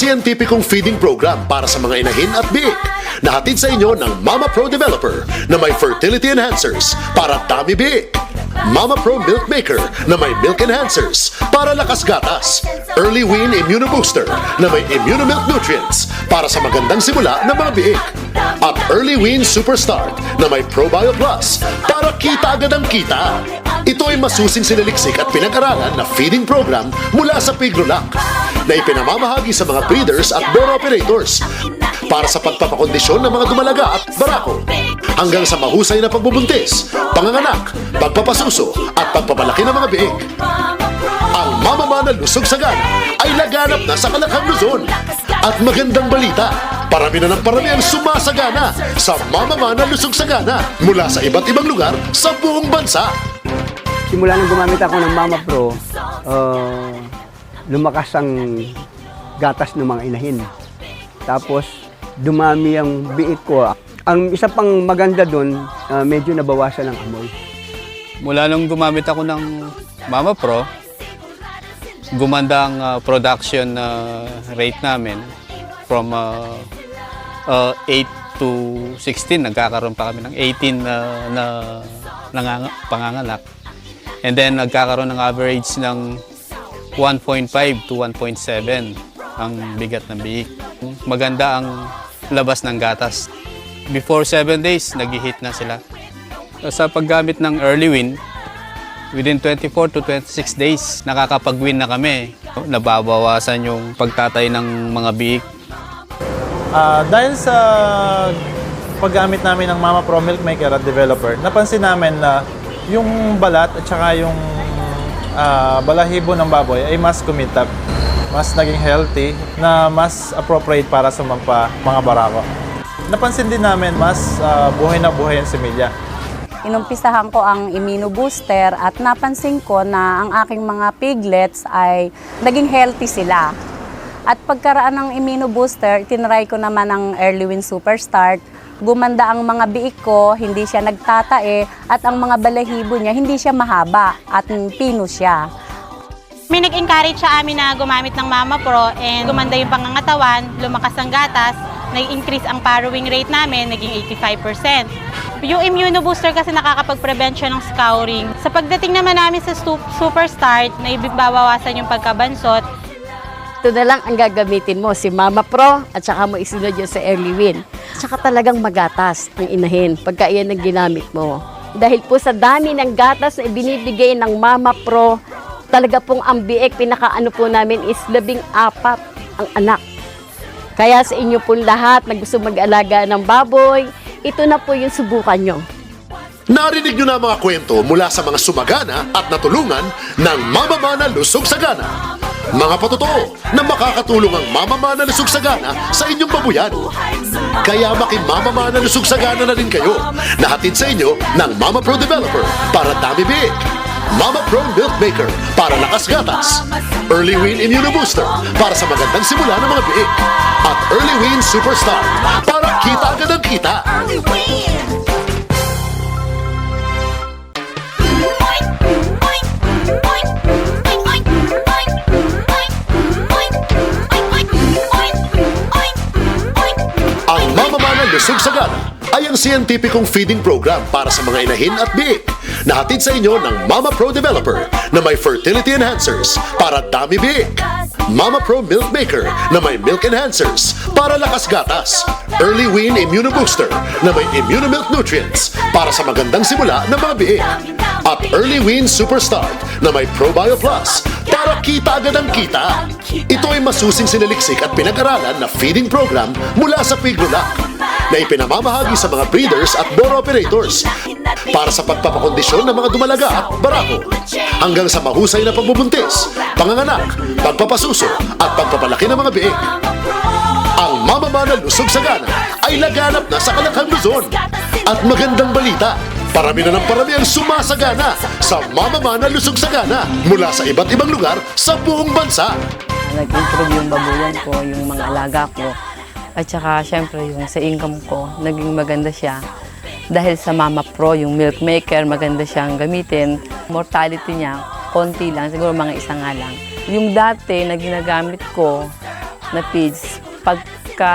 siyentipikong feeding program para sa mga inahin at biik na hatid sa inyo ng Mama Pro Developer na may fertility enhancers para tummy biik. Mama Pro Milk Maker na may milk enhancers para lakas gatas. Early Wean Immuno Booster na may Immunomilk Nutrients para sa magandang simula ng mga biik. At Early Wean Super Start na may ProBio Plus para kita agad ang kita. Ito ay masusing sinaliksik at pinag-aralan na feeding program mula sa Pigrolac na ipinamamahagi sa mga breeders at boar operators para sa pagpapakondisyon ng mga dumalaga at barako hanggang sa mahusay na pagbubuntis, panganganak, pagpapasuso at pagpapalaki ng mga biik. Ang Mama Mana Lusog Sagana ay laganap na sa Kalakhang Luzon. At magandang balita, parami na ng parami ang sumasagana sa Mama Mana Lusog Sagana mula sa iba't ibang lugar sa buong bansa. Simula nang gumamit ako ng Mama Pro, lumakas ang gatas ng mga inahin. Tapos, dumami ang biik ko. Ang isa pang maganda doon, medyo nabawasan ang amoy. Mula nung gumamit ako ng Mama Pro, gumanda ang production rate namin from 8 to 16. Nagkakaroon pa kami ng 18 na panganganak. And then nagkakaroon ng average ng 1.5 to 1.7 ang bigat ng biik. Maganda ang labas ng gatas. Before 7 days, nag-hit na sila. Sa paggamit ng Early Wean, within 24 to 26 days, nakakapag-wean na kami. Nababawasan yung pagtatay ng mga biik. Dahil sa paggamit namin ng Mama Pro Milk Maker at Developer, napansin namin na yung balat at saka yung balahibo ng baboy ay mas kumitab, mas naging healthy, na mas appropriate para sa mga barako. Napansin din namin mas buhay na buhay ang similya. Inumpisahan ko ang Immuno Booster at napansin ko na ang aking mga piglets ay naging healthy sila. At pagkaraan ng Immuno Booster, tinry ko naman ang Early Wean Super Start. Gumanda ang mga biik ko, hindi siya nagtatae, at ang mga balahibo niya hindi siya mahaba at pino siya. May nag-encourage sa amin na gumamit ng Mama Pro and gumanda yung pangangatawan, lumakas ang gatas, nag-increase ang farrowing rate namin, naging 85%. Yung Immuno Booster kasi nakakapag-prevent siya ng scouring. Sa pagdating naman namin sa Super Start, naibabawasan yung pagkabansot. Ito na lang ang gagamitin mo, si Mama Pro, at saka mo isunod yun sa Early Wean. Saka talagang magatas ang inahin pagka iyan ang ginamit mo. Dahil po sa dami ng gatas na ibinibigay ng Mama Pro, talaga pong ang biik, pinakaano po namin is 14 ang anak. Kaya sa inyo po lahat na gusto mag-alaga ng baboy, ito na po yung subukan nyo. Narinig nyo na mga kwento mula sa mga sumagana at natulungan ng Mama Mana Lusog Sagana. Mga patotoo na makakatulong ang Mama Mana Lusog Sagana sa inyong babuyan. Kaya maki-Mama Mana Lusog Sagana na rin kayo na hatid sa inyo ng Mama Pro Developer para dami biik. Mama Pro Milk Maker para lakas gatas. Early Wean Immuno Booster para sa magandang simula ng mga biik. At Early Wean Super Start para kita agad ang kita. Ang Mama Mana Lusog Sagana ay ang siyentipikong feeding program para sa mga inahin at biik na hatid sa inyo ng Mama Pro Developer na may fertility enhancers para dami biik. Mama Pro Milk Maker na may milk enhancers para lakas gatas. Early Wean Immuno Booster na may Immunomilk Nutrients para sa magandang simula ng mga biik. At Early Wean Super Start na may ProBio Plus para kita agad ang kita. Ito ay masusing sinaliksik at pinag-aralan na feeding program mula sa Pigrolac na ipinamamahagi sa mga breeders at boar operators para sa pagpapakondisyon ng mga dumalaga at barako hanggang sa mahusay na pagbubuntis, panganganak, pagpapasuso at pagpapalaki ng mga biik. Ang Mama Mana Lusog Sagana ay laganap na sa Kalakhang Luzon. At magandang balita, parami na ng parami ang sumasagana sa Mama Mana Lusog Sagana mula sa iba't ibang lugar sa buong bansa. Nag-improve yung babuyan ko, yung mga alaga ko. At saka, syempre, yung sa income ko, naging maganda siya. Dahil sa Mama Pro, yung Milk Maker, maganda siyang gamitin. Mortality niya, konti lang, siguro mga isa nga lang. Yung dati na ginagamit ko, na feeds. Pagka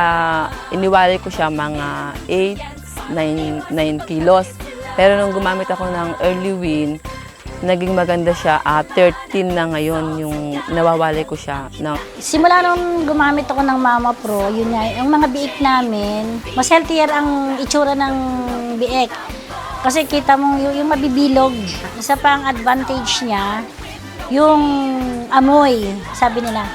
iniwalay ko siya mga 8, 9 kilos. Pero nung gumamit ako ng Early Win, naging maganda siya. 13 na ngayon yung nawawalay ko siya. Simula nung gumamit ako ng Mama Pro, yun nga, yung mga biik namin, mas healthier ang itsura ng biik. Kasi kita mo yung mabibilog. Isa pa ang advantage niya, yung amoy, sabi nila.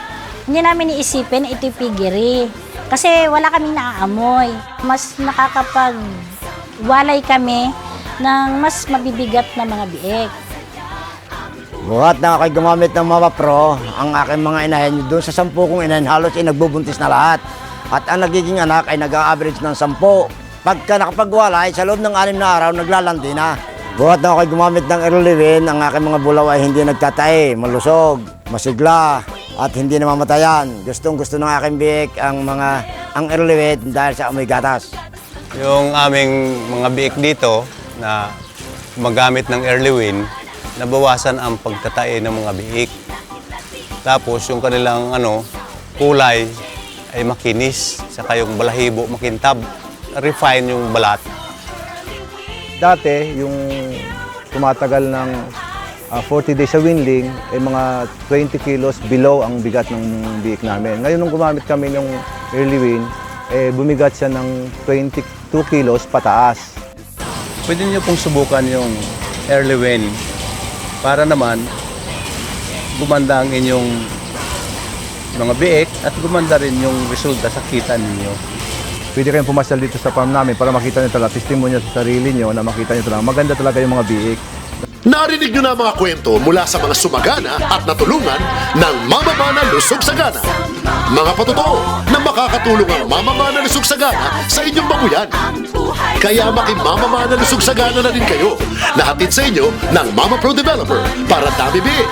Hindi namin iisipin, ito'y piggery. Kasi wala kaming naaamoy. Mas nakakapag-walay kami ng mas mabibigat na mga biik. Buhat na ako'y gumamit ng Mama Pro, ang aking mga inahin, doon sa 10 kong inahin, halos ay nagbubuntis na lahat. At ang nagiging anak ay nag-average ng 10. Pagka nakapagwalay, sa loob ng 6 na araw, naglalandi na. Buhat na ako'y gumamit ng Early Win, ang aking mga bulaw ay hindi nagtatae, malusog, masigla, at hindi namamatayan. Gustong-gusto ng aking biik ang Early Win dahil sa amoy gatas. Yung aming mga biik dito na magamit ng Early Win, nabawasan ang pagtatae ng mga biik. Tapos yung kanilang kulay ay makinis, saka yung balahibo makintab, refine yung balat. Dati, yung tumatagal ng 40 days sa weanling, ay mga 20 kilos below ang bigat ng biik namin. Ngayon, nung gumamit kami ng Early Win, bumigat siya ng 22 kilos pataas. Pwede niyo pong subukan yung Early Win para naman gumanda ang inyong mga biik at gumanda rin yung resulta sa kita ninyo. Pwede kayong pumasyal dito sa farm namin para makita nyo talaga, testimonya sa sarili nyo na makita nyo talaga, maganda talaga yung mga biik. Narinig nyo na mga kwento mula sa mga sumagana at natulungan ng Mama Mana Lusog Sagana. Mga patotoo na makakatulong ang Mama Mana Lusog Sagana sa inyong babuyan. Kaya maki-Mama Mana Lusog Sagana na rin kayo, nahatid sa inyo ng Mama Pro Developer para dami biik,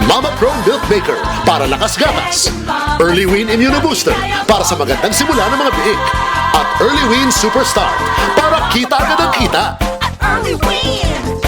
Mama Pro Milk Maker para lakas gatas, Early Win Immuno Booster para sa magandang simula ng mga biik, at Early Win Superstar para kita agad ang kita. Early Win!